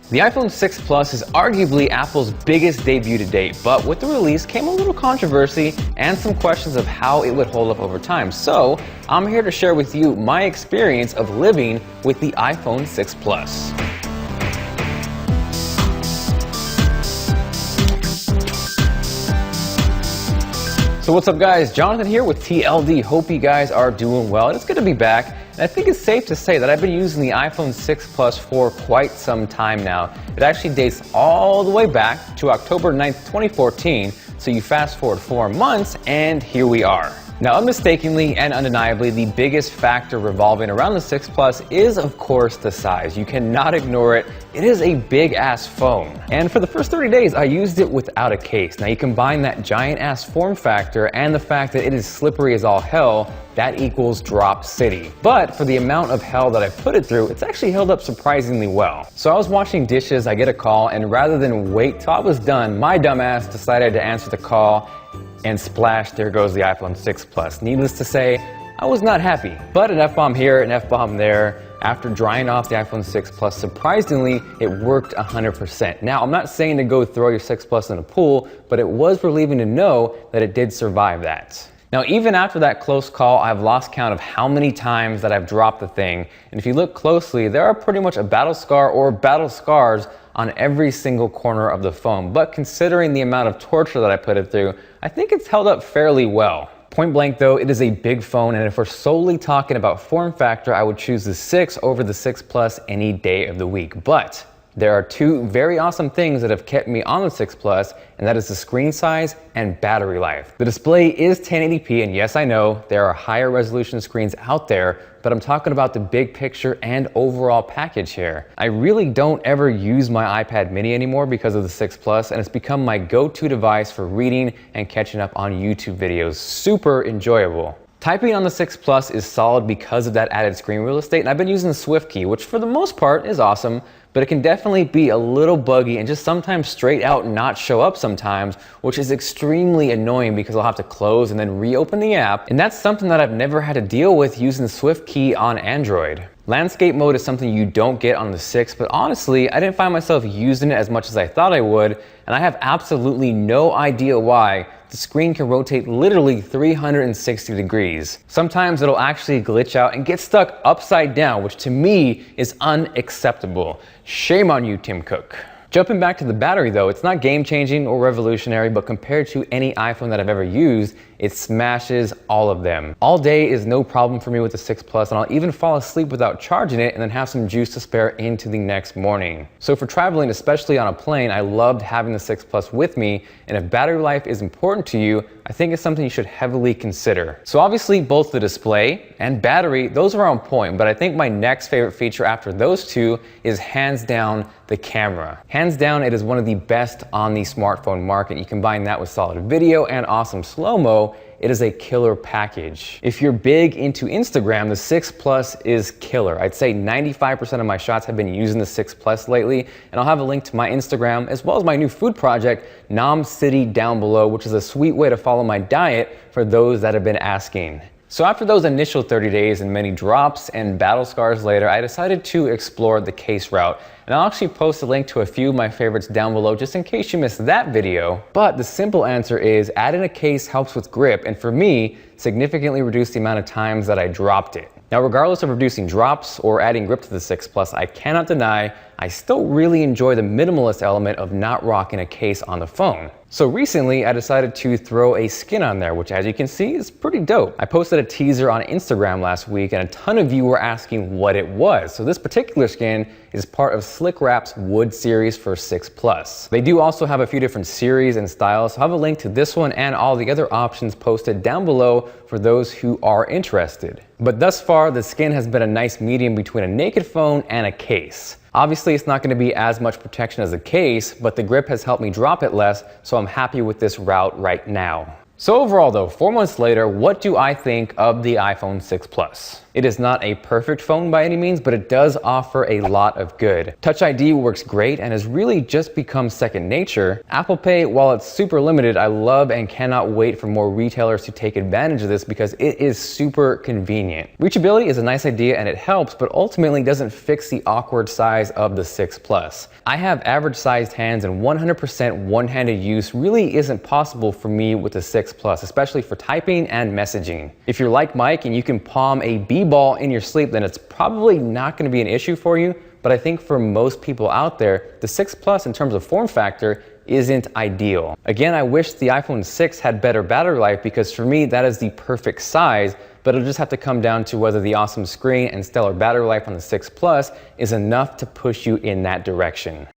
The iPhone 6 Plus is arguably Apple's biggest debut to date, but with the release came a little controversy and some questions of how it would hold up over time. So I'm here to share with you my experience of living with the iPhone 6 Plus. So what's up guys, Jonathan here with TLD. Hope you guys are doing well. It's good to be back. And I think it's safe to say that I've been using the iPhone 6 Plus for quite some time now. It actually dates all the way back to October 9th, 2014. So you fast forward 4 months and here we are. Now, unmistakably and undeniably, the biggest factor revolving around the 6 Plus is, of course, the size. You cannot ignore it. It is a big-ass phone. And for the first 30 days, I used it without a case. Now, you combine that giant-ass form factor and the fact that it is slippery as all hell, that equals drop city. But for the amount of hell that I put it through, it's actually held up surprisingly well. So I was washing dishes, I get a call, and rather than wait till I was done, my dumbass decided to answer the call, and splash, there goes the iPhone 6 Plus. Needless to say, I was not happy. But an F-bomb here, an F-bomb there. After drying off the iPhone 6 Plus, surprisingly, it worked 100%. Now, I'm not saying to go throw your 6 Plus in a pool, but it was relieving to know that it did survive that. Now, even after that close call, I've lost count of how many times that I've dropped the thing. And if you look closely, there are pretty much a battle scar or battle scars on every single corner of the phone. But considering the amount of torture that I put it through, I think it's held up fairly well. Point blank though, it is a big phone, and if we're solely talking about form factor, I would choose the 6 over the 6 Plus any day of the week. But there are 2 very awesome things that have kept me on the 6 Plus, and that is the screen size and battery life. The display is 1080p, and yes, I know there are higher resolution screens out there, but I'm talking about the big picture and overall package here. I really don't ever use my iPad mini anymore because of the 6 Plus, and it's become my go-to device for reading and catching up on YouTube videos. Super enjoyable. Typing on the 6 Plus is solid because of that added screen real estate, and I've been using the Swift key, which for the most part is awesome, but it can definitely be a little buggy and just sometimes straight out not show up sometimes, which is extremely annoying because I'll have to close and then reopen the app, and that's something that I've never had to deal with using the Swift key on Android. Landscape mode is something you don't get on the 6, but honestly, I didn't find myself using it as much as I thought I would, and I have absolutely no idea why. The screen can rotate literally 360 degrees. Sometimes it'll actually glitch out and get stuck upside down, which to me is unacceptable. Shame on you, Tim Cook. Jumping back to the battery though, it's not game-changing or revolutionary, but compared to any iPhone that I've ever used, it smashes all of them. All day is no problem for me with the 6 Plus, and I'll even fall asleep without charging it and then have some juice to spare into the next morning. So for traveling, especially on a plane, I loved having the 6 Plus with me, and if battery life is important to you, I think it's something you should heavily consider. So obviously both the display and battery, those are on point, but I think my next favorite feature after those 2 is hands down the camera. Hands down, it is one of the best on the smartphone market. You combine that with solid video and awesome slow-mo, it is a killer package. If you're big into Instagram, the 6 Plus is killer. I'd say 95% of my shots have been using the 6 Plus lately, and I'll have a link to my Instagram as well as my new food project, Nom City, down below, which is a sweet way to follow my diet for those that have been asking. So after those initial 30 days and many drops and battle scars later, I decided to explore the case route. And I'll actually post a link to a few of my favorites down below just in case you missed that video. But the simple answer is adding a case helps with grip, and for me, significantly reduced the amount of times that I dropped it. Now, regardless of reducing drops or adding grip to the 6 Plus, I cannot deny I still really enjoy the minimalist element of not rocking a case on the phone. So recently, I decided to throw a skin on there, which as you can see is pretty dope. I posted a teaser on Instagram last week, and a ton of you were asking what it was. So this particular skin is part of Slick Wrap's Wood series for 6 Plus. They do also have a few different series and styles, so I have a link to this one and all the other options posted down below for those who are interested. But thus far, the skin has been a nice medium between a naked phone and a case. Obviously, it's not going to be as much protection as a case, but the grip has helped me drop it less, so I'm happy with this route right now. So overall though, 4 months later, what do I think of the iPhone 6 Plus? It is not a perfect phone by any means, but it does offer a lot of good. Touch ID works great and has really just become second nature. Apple Pay, while it's super limited, I love and cannot wait for more retailers to take advantage of this because it is super convenient. Reachability is a nice idea and it helps, but ultimately doesn't fix the awkward size of the 6 Plus. I have average sized hands and 100% one-handed use really isn't possible for me with the 6 Plus, especially for typing and messaging. If you're like Mike and you can palm a B-ball in your sleep, then it's probably not going to be an issue for you. But I think for most people out there, the 6 Plus in terms of form factor isn't ideal. Again, I wish the iPhone 6 had better battery life because for me that is the perfect size, but it'll just have to come down to whether the awesome screen and stellar battery life on the 6 Plus is enough to push you in that direction.